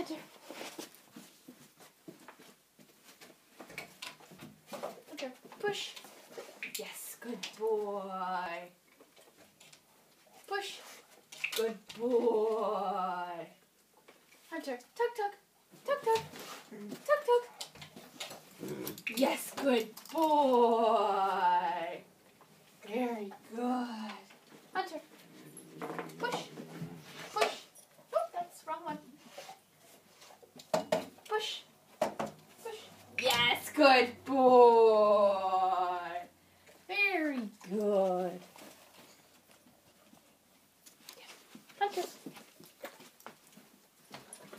Hunter. Hunter, push. Yes, good boy. Push. Good boy. Hunter, tug tug. Tug tug. Tug tug. Yes, good boy. Very good. Hunter, push. Push. Oh, that's the wrong one. Push. Push. Yes, good boy. Very good. Hunter.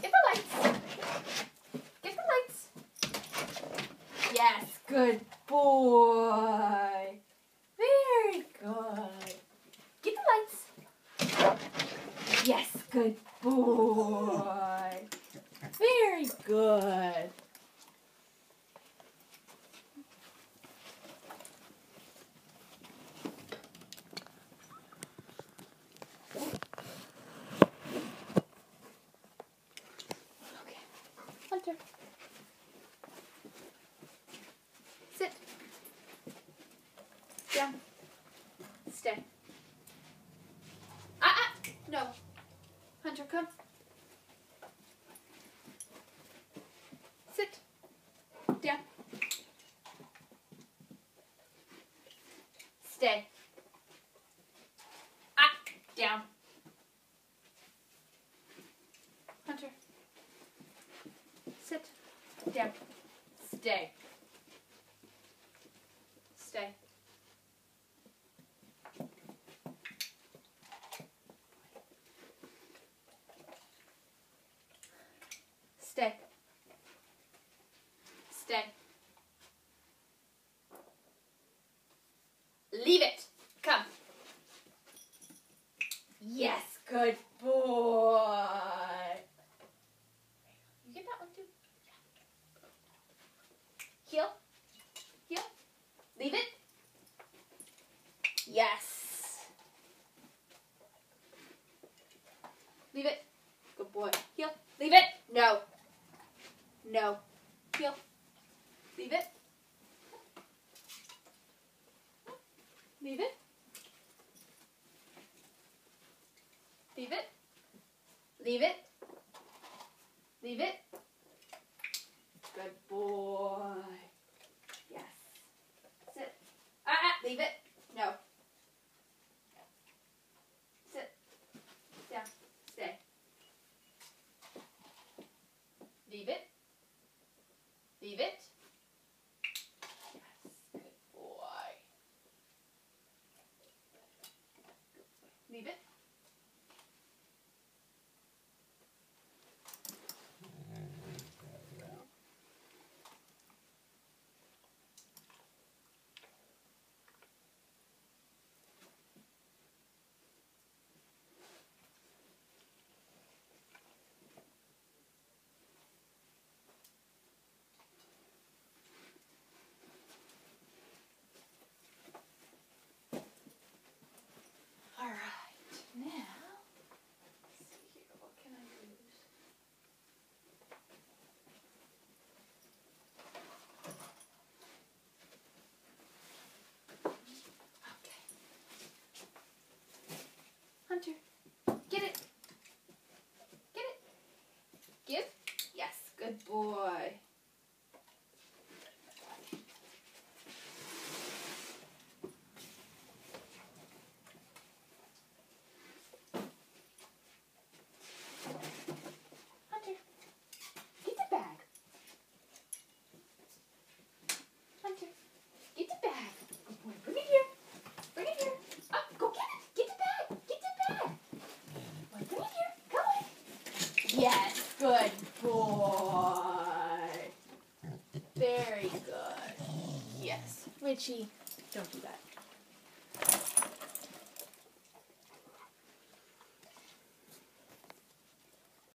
Get the lights. Get the lights. Yes, good boy. Very good. Get the lights. Yes, good boy. Very good. Okay. Hunter. Sit. Down. Stay. No. Hunter, come. Sit. Down. Stay. Down. Hunter. Sit. Down. Stay. Stay. Stay. Stay. Leave it. Come. Yes, good boy. You get that one too? Heel. Heel. Leave it. Yes. Leave it. Good boy. Heel. Leave it. No. No. Heel. Leave it. Leave it. Leave it. Leave it. Leave it. Good boy. Yes. Sit. Leave it. No. Sit. Down. Stay. Leave it. Leave it. Yes. Good boy. Leave it. All right. Now, let's see here. What can I use? Okay. Hunter, get it. Get it. Give. Yes, good boy. Hunter, get the bag. Hunter, get the bag. Good boy. Bring it here. Bring it here. Go get it. Get the bag. Get the bag. Boy, bring it here. Come on. Yes, good boy. Very good. Yes. Richie, don't do that.